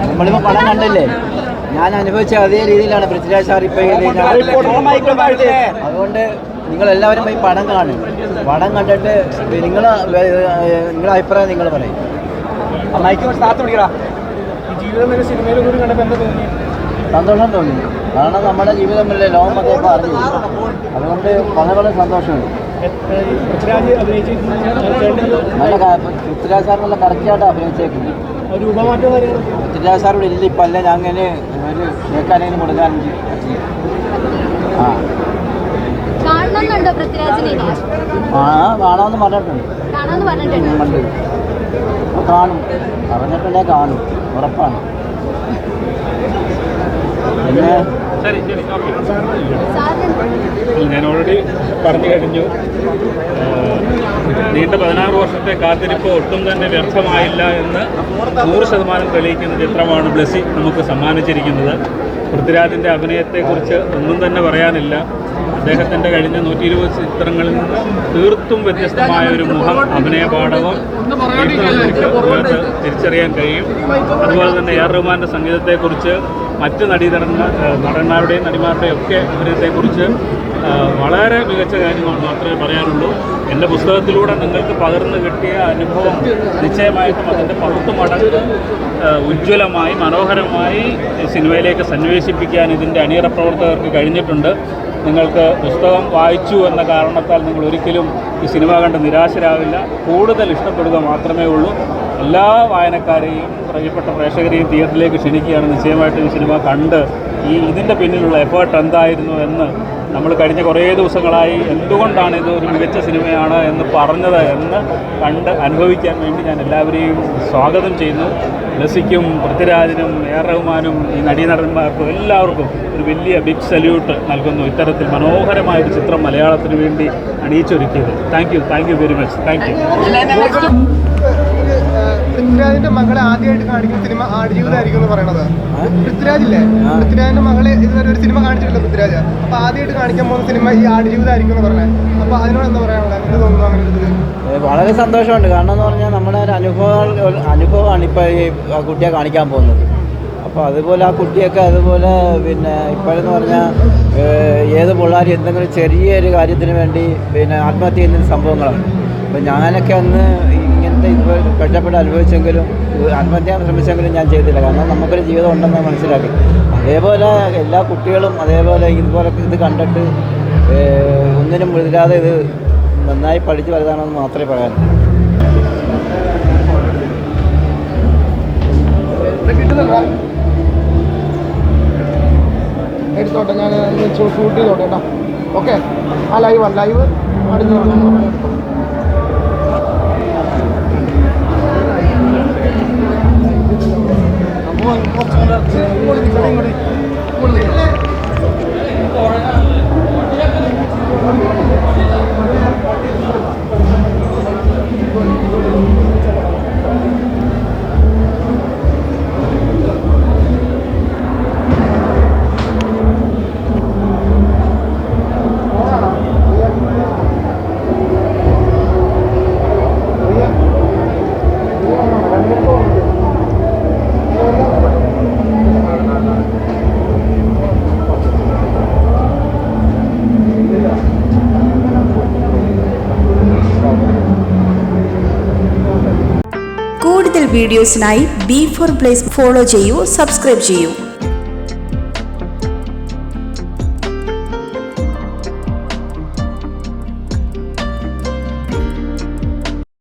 നമ്മളിപ്പോൾ പടം കണ്ടില്ലേ, ഞാൻ അനുഭവിച്ച അതേ രീതിയിലാണ് പൃഥ്വിരാജ് സാർ ഇപ്പോൾ അതുകൊണ്ട് നിങ്ങളെല്ലാവരും ഈ പടം കാണും. പടം കണ്ടിട്ട് നിങ്ങളുടെ അഭിപ്രായം നിങ്ങൾ പറയും. സന്തോഷം തോന്നി, കാരണം നമ്മുടെ ജീവിതമല്ലേ ലോകം അതേ പറഞ്ഞു. അതുകൊണ്ട് വളരെ സന്തോഷമുണ്ട്. നല്ല പൃഥ്വിരാജ് സാർ നല്ല കറക്റ്റായിട്ട് അഭിനയിച്ചേക്കുന്നു. പൃഥ്വിരാജ് സാറോട് ഇല്ല ഇപ്പം അല്ല ഞാൻ അങ്ങനെ ഒരു കേൾക്കാനെങ്കിലും കൊടുക്കാൻ കാണാമെന്ന് പറഞ്ഞിട്ടുണ്ട്. കാണും പറഞ്ഞിട്ടുണ്ടെങ്കിൽ കാണും, ഉറപ്പാണ്. പിന്നെ ഞാൻ ഓൾറെഡി പറഞ്ഞു കഴിഞ്ഞു, നീണ്ട 16 വർഷത്തെ കാത്തിരിപ്പ് ഒട്ടും തന്നെ വ്യർത്ഥമായില്ല എന്ന് 100% തെളിയിക്കുന്ന ചിത്രമാണ് ബ്ലെസ്സി നമുക്ക് സമ്മാനിച്ചിരിക്കുന്നത്. പൃഥ്വിരാജിൻ്റെ അഭിനയത്തെക്കുറിച്ച് ഒന്നും തന്നെ പറയാനില്ല. അദ്ദേഹത്തിൻ്റെ കഴിഞ്ഞ 120 ചിത്രങ്ങളിൽ നിന്ന് തീർത്തും വ്യത്യസ്തമായ ഒരു മുഖം, അഭിനയ പാഠവും നമുക്ക് തിരിച്ചറിയാൻ കഴിയും. അതുപോലെ തന്നെ AR റഹ്മാൻ്റെ സംഗീതത്തെക്കുറിച്ച്, മറ്റ് നടന്മാരുടെയും നടിമാരുടെയും ഒക്കെ അഭിനയത്തെക്കുറിച്ച് വളരെ മികച്ച കാര്യങ്ങൾ മാത്രമേ പറയാനുള്ളൂ. എൻ്റെ പുസ്തകത്തിലൂടെ നിങ്ങൾക്ക് പകർന്നു കിട്ടിയ അനുഭവം നിശ്ചയമായിട്ടും അതിൻ്റെ 10 മടങ്ങ് ഉജ്ജ്വലമായി മനോഹരമായി സിനിമയിലേക്ക് സന്നിവേശിപ്പിക്കാൻ ഇതിൻ്റെ അണിയറ പ്രവർത്തകർക്ക് കഴിഞ്ഞിട്ടുണ്ട്. നിങ്ങൾക്ക് പുസ്തകം വായിച്ചു എന്ന കാരണത്താൽ നിങ്ങൾ ഒരിക്കലും ഈ സിനിമ കണ്ട് നിരാശരാവില്ല, കൂടുതൽ ഇഷ്ടപ്പെടുക മാത്രമേ ഉള്ളൂ. എല്ലാ വായനക്കാരെയും പ്രിയപ്പെട്ട പ്രേക്ഷകരെയും തിയേറ്ററിലേക്ക് ക്ഷണിക്കുകയാണ്. നിശ്ചയമായിട്ടും ഈ സിനിമ കണ്ട് ഇതിൻ്റെ പിന്നിലുള്ള എഫേർട്ട് എന്തായിരുന്നു എന്ന് നമ്മൾ കഴിഞ്ഞ കുറേ ദിവസങ്ങളായി എന്തുകൊണ്ടാണ് ഇത് ഒരു മികച്ച സിനിമയാണ് എന്ന് പറഞ്ഞത് എന്ന് കണ്ട് അനുഭവിക്കാൻ വേണ്ടി ഞാൻ എല്ലാവരെയും സ്വാഗതം ചെയ്യുന്നു. ബ്ലെസ്സിക്കും പൃഥ്വിരാജിനും AR റഹ്മാനും ഈ നടീനടന്മാർക്കും എല്ലാവർക്കും ഒരു വലിയ ബിഗ് സല്യൂട്ട് നൽകുന്നു. ഇത്തരത്തിൽ മനോഹരമായൊരു ചിത്രം മലയാളത്തിന് വേണ്ടി അണിയിച്ചൊരുക്കിയത്. Thank you very much. Thank you. പൃഥ്വിരാജിന്റെ മകളെ ആദ്യമായിട്ട് കാണിക്കുന്ന സിനിമ ആടുജീവിതമായിരിക്കും എന്ന് പറയണത്. പൃഥ്വിരാജില്ലേ, പൃഥ്വിരാജിന്റെ മകളെ ഇതുവരെ ഒരു സിനിമ കാണിച്ചിട്ടില്ല പൃഥ്വിരാജ്. അപ്പൊ ആദ്യമായിട്ട് കാണിക്കാൻ പോകുന്ന സിനിമ ഈ ആടുജീവിതമായിരിക്കും എന്ന് പറഞ്ഞത്. അപ്പൊ അതിനോട് എന്താ പറയാനുള്ളത്, എന്ത് തോന്നുന്നു അങ്ങനെ ഒരു? വളരെ സന്തോഷമുണ്ട്. കാരണം എന്ന് പറഞ്ഞാൽ നമ്മുടെ ഒരു അനുഭവമാണ് ഇപ്പോൾ ഈ കുട്ടിയെ കാണിക്കാൻ പോകുന്നത്. അപ്പോൾ അതുപോലെ ആ കുട്ടിയൊക്കെ അതുപോലെ പിന്നെ ഇപ്പോഴെന്ന് പറഞ്ഞാൽ ഏത് പിള്ളേരും എന്തെങ്കിലും ചെറിയൊരു കാര്യത്തിന് വേണ്ടി പിന്നെ ആത്മഹത്യ ചെയ്യുന്ന സംഭവങ്ങളാണ്. അപ്പോൾ ഞാനൊക്കെ അന്ന് ഇങ്ങനത്തെ ഇപ്പോൾ കഷ്ടപ്പെട്ട് അനുഭവിച്ചെങ്കിലും ആത്മഹത്യ ശ്രമിച്ചെങ്കിലും ഞാൻ ചെയ്തില്ല. കാരണം നമുക്കൊരു ജീവിതം ഉണ്ടെന്ന് മനസ്സിലാക്കി. അതേപോലെ എല്ലാ കുട്ടികളും അതേപോലെ ഇതുപോലെ ഇത് കണ്ടിട്ട് ഒന്നിനും മുതിരാതെ ഇത് നന്നായി പഠിച്ച് വലുതാണെന്ന് മാത്രമേ പറയാനുള്ളൂ. എടുത്തോട്ടെ, ഞാൻ ഷൂട്ട് ചെയ്തോട്ടെ കേട്ടോ. ഓക്കെ, ആ ലൈവ് അടുത്ത് കൂടുതൽ വീഡിയോസിനായി B4 Place ഫോളോ ചെയ്യൂ, സബ്സ്ക്രൈബ് ചെയ്യൂ.